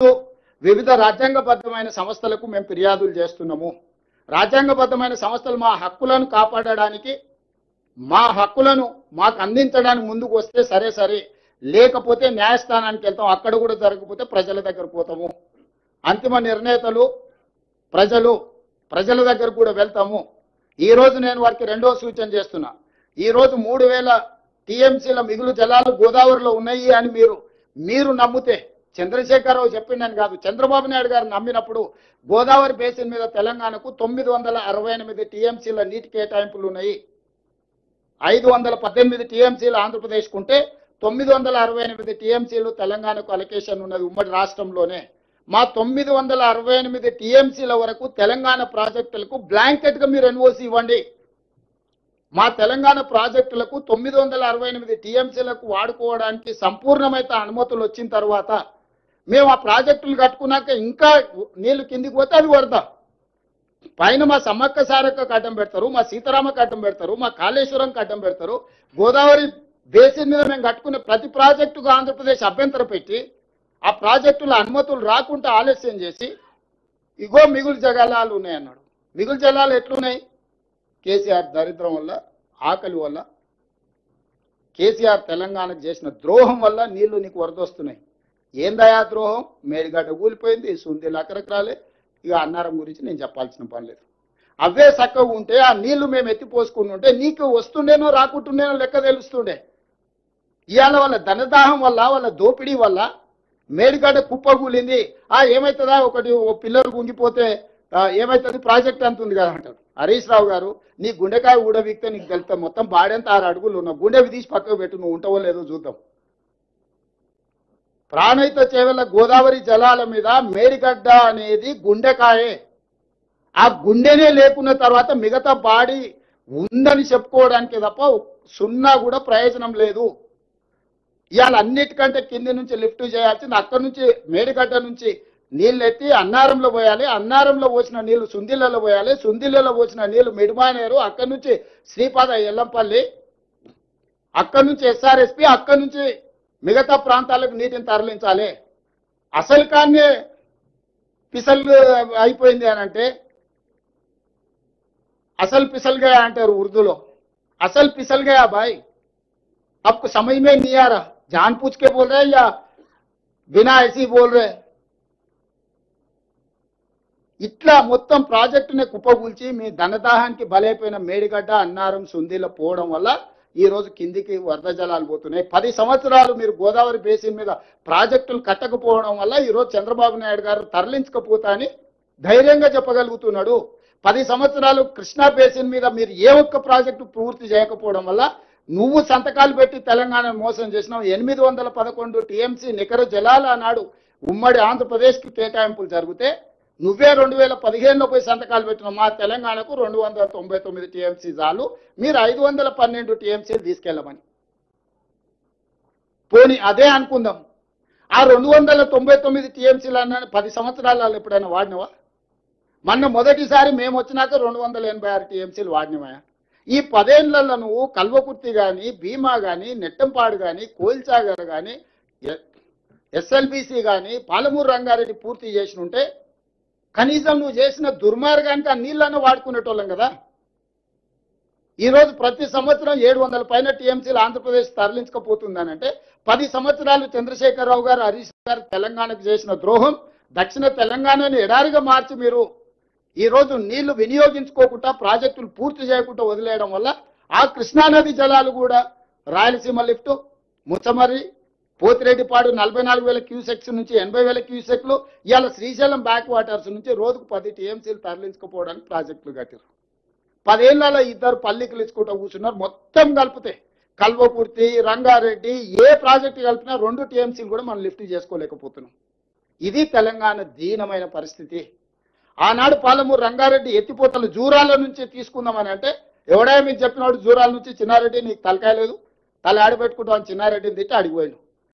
వివిధ రాజ్యాంగబద్ధమైన సంస్థలకు మేము ఫిర్యాదులు చేస్తున్నాము. రాజ్యాంగబద్ధమైన సంస్థలు మా హక్కులను కాపాడడానికి, మా హక్కులను మాకు అందించడానికి ముందుకు వస్తే సరే, లేకపోతే న్యాయస్థానానికి వెళ్తాం. అక్కడ కూడా జరగకపోతే ప్రజల దగ్గర పోతాము. అంతిమ నిర్ణేతలు ప్రజల దగ్గర కూడా వెళ్తాము. ఈ రోజు నేను వారికి రెండో సూచన చేస్తున్నా. ఈ రోజు 3000 టీఎంసీల మిగులు జలాలు గోదావరిలో ఉన్నాయి అని మీరు నమ్మితే, చంద్రశేఖరరావు చెప్పిండని కాదు, చంద్రబాబు నాయుడు గారు నమ్మినప్పుడు గోదావరి బేసిన్ మీద తెలంగాణకు 968 టీఎంసీల నీటి కేటాయింపులు ఉన్నాయి. 518 టీఎంసీలు ఆంధ్రప్రదేశ్కు ఉంటే 968 టీఎంసీలు తెలంగాణకు అలొకేషన్ ఉన్నది ఉమ్మడి రాష్ట్రంలోనే. మా 968 టీఎంసీల వరకు తెలంగాణ ప్రాజెక్టులకు బ్లాంకెట్గా మీరు ఎన్ఓసి ఇవ్వండి. మా తెలంగాణ ప్రాజెక్టులకు 968 టీఎంసీలకు వాడుకోవడానికి సంపూర్ణమైన అనుమతులు వచ్చిన తర్వాత మేము ఆ ప్రాజెక్టులు కట్టుకున్నాక ఇంకా నీళ్లు కిందికి పోతే అది వరద. పైన మా సమ్మక్క సారక్కకు అడ్డం పెడతారు, మా సీతారామకు అడ్డం పెడతారు, మా కాళేశ్వరంకి అడ్డం పెడతారు. గోదావరి బేసిన్ మీద మేము కట్టుకునే ప్రతి ప్రాజెక్టుకు ఆంధ్రప్రదేశ్ అభ్యంతరం పెట్టి ఆ ప్రాజెక్టుల అనుమతులు రాకుండా ఆలస్యం చేసి ఇగో మిగులు జలాలు ఉన్నాయన్నాడు. మిగులు జలాలు ఎట్లున్నాయి? కేసీఆర్ దరిద్రం వల్ల, ఆకలి వల్ల, కేసీఆర్ తెలంగాణకు చేసిన ద్రోహం వల్ల నీళ్లు నీకు వరదొస్తున్నాయి. ఏందయా ద్రోహం? మేడిగడ్డ కూలిపోయింది, సుందీలు అక్కడికి రాలే. ఇక అన్నారం గురించి నేను చెప్పాల్సిన పని లేదు. అవే చక్కగా ఉంటే ఆ నీళ్లు మేము ఎత్తిపోసుకుని ఉంటే నీకు వస్తుండేనో రాకుంటుండేనో లెక్క తెలుస్తుండే. ఇవాళ వాళ్ళ ధనదాహం వల్ల, వాళ్ళ దోపిడీ వల్ల మేడిగడ్డ కుప్పగూలింది. ఏమవుతుందా, ఒకటి పిల్లలు గుంగిపోతే ఏమవుతుంది, ప్రాజెక్ట్ అంత ఉంది కదా అంటారు. హరీష్ రావు గారు, నీ గుండెకాయ ఊడబిక్తే నీకు తెలుస్తా. మొత్తం బాడెంత 6 అడుగులు ఉన్నావు. గుండెవి తీసి పక్కకు పెట్టు, నువ్వు ఉంటావో లేదో చూద్దాం. ప్రాణహిత చేవెళ్ల గోదావరి జలాల మీద మేడిగడ్డ అనేది గుండెకాయే. ఆ గుండెనే లేకున్న తర్వాత మిగతా బాడీ ఉందని చెప్పుకోవడానికి తప్ప సున్నా కూడా ప్రయోజనం లేదు. ఇవాళ అన్నిటికంటే కింది నుంచి లిఫ్ట్ చేయాల్సింది, అక్కడి నుంచి మేడిగడ్డ నుంచి నీళ్ళు ఎత్తి అన్నారంలో పోయాలి. అన్నారంలో పోసిన నీళ్లు సుందిళ్లలో పోయాలి. సుందిళ్లలో పోసిన నీళ్లు మిడిమానేరు, అక్కడి నుంచి శ్రీపాద ఎల్లంపల్లి, అక్కడి నుంచి ఎస్ఆర్ఎస్పి, అక్కడి నుంచి మిగతా ప్రాంతాలకు నీటిని తరలించాలి. అసలు కానీ పిసల్ అయిపోయింది అని అంటే, అసలు పిసల్ గయా అంటారు ఉర్దూలో. అసలు పిసల్ గయా భాయ్, आपको समझ में नहीं आ रहा, जानबूझ के बोल रहे हैं या बिना ऐसी बोल रहे? ఇట్లా మొత్తం ప్రాజెక్టునే కుప్పగూల్చి మీ ధనదాహానికి బలైపోయిన మేడిగడ్డ, అన్నారం, సుందీల పోవడం వల్ల ఈ రోజు కిందికి వరద జలాలు పోతున్నాయి. 10 సంవత్సరాలు మీరు గోదావరి బేసిన్ మీద ప్రాజెక్టులు కట్టకపోవడం వల్ల ఈరోజు చంద్రబాబు నాయుడు గారు తరలించకపోతా అని ధైర్యంగా చెప్పగలుగుతున్నాడు. 10 సంవత్సరాలు కృష్ణా బేసిన్ మీద మీరు ఏ ఒక్క ప్రాజెక్టు పూర్తి చేయకపోవడం వల్ల నువ్వు సంతకాలు పెట్టి తెలంగాణను మోసం చేసినావు. 811 టీఎంసీ నికర జలాలు అన్నాడు ఉమ్మడి ఆంధ్రప్రదేశ్కి కేటాయింపులు జరిగితే నువ్వే 2015లో పోయి సంతకాలు పెట్టినావు. మా తెలంగాణకు 299 టీఎంసీ చాలు, మీరు 512 టీఎంసీలు తీసుకెళ్ళమని. పోనీ అదే అనుకుందాం, ఆ 299 టీఎంసీలు అన్న 10 సంవత్సరాలలో ఎప్పుడైనా వాడినవా? మొన్న మొదటిసారి మేము వచ్చినాక 286 టీఎంసీలు వాడినవా? ఈ 10 ఏళ్లలో నువ్వు కల్వకుర్తి కానీ, భీమా కానీ, నెట్టంపాడు కానీ, కోయిల్సాగర్ కానీ, ఎస్ఎల్బిసి కానీ, పాలమూరు రంగారెడ్డి పూర్తి చేసి ఉంటే కనీసం నువ్వు చేసిన దుర్మార్గానికి ఆ నీళ్ళన్నా వాడుకునేటోళ్ళం కదా. ఈరోజు ప్రతి సంవత్సరం 700 పైన టీఎంసీలు ఆంధ్రప్రదేశ్ తరలించకపోతుందనంటే 10 సంవత్సరాలు చంద్రశేఖరరావు గారు, హరీష్ గారు తెలంగాణకు చేసిన ద్రోహం, దక్షిణ తెలంగాణను ఎడారిగా మార్చి మీరు ఈరోజు నీళ్లు వినియోగించుకోకుండా ప్రాజెక్టులు పూర్తి చేయకుండా వదిలేయడం వల్ల ఆ కృష్ణానది జలాలు కూడా రాయలసీమ లిఫ్ట్, ముచ్చమర్రి, పోతిరెడ్డిపాడు 44,000 క్యూసెక్స్ నుంచి 80,000 క్యూసెక్లు, ఇవాళ శ్రీశైలం బ్యాక్ వాటర్స్ నుంచి రోజుకు 10 టీఎంసీలు తరలించుకోవడానికి ప్రాజెక్టులు కట్టారు. 10 ఏళ్లలో 2 పల్లికలు ఇచ్చుకుంటూ కూర్చున్నారు. మొత్తం కలిపితే కల్వకుర్తి, రంగారెడ్డి ఏ ప్రాజెక్టు కలిపినా 2 టీఎంసీలు కూడా మనం లిఫ్ట్ చేసుకోలేకపోతున్నాం. ఇది తెలంగాణ దీనమైన పరిస్థితి. ఆనాడు పాలమూరు రంగారెడ్డి ఎత్తిపోతలు జూరాల నుంచి తీసుకుందామని అంటే ఎవడైనా మీకు చెప్పినాడు జూరాల నుంచి చిన్నారెడ్డి నీకు తలకాయ లేదు, తల ఆడబెట్టుకుంటామని చిన్నారెడ్డిని తిట్టి అడిగిపోయాడు.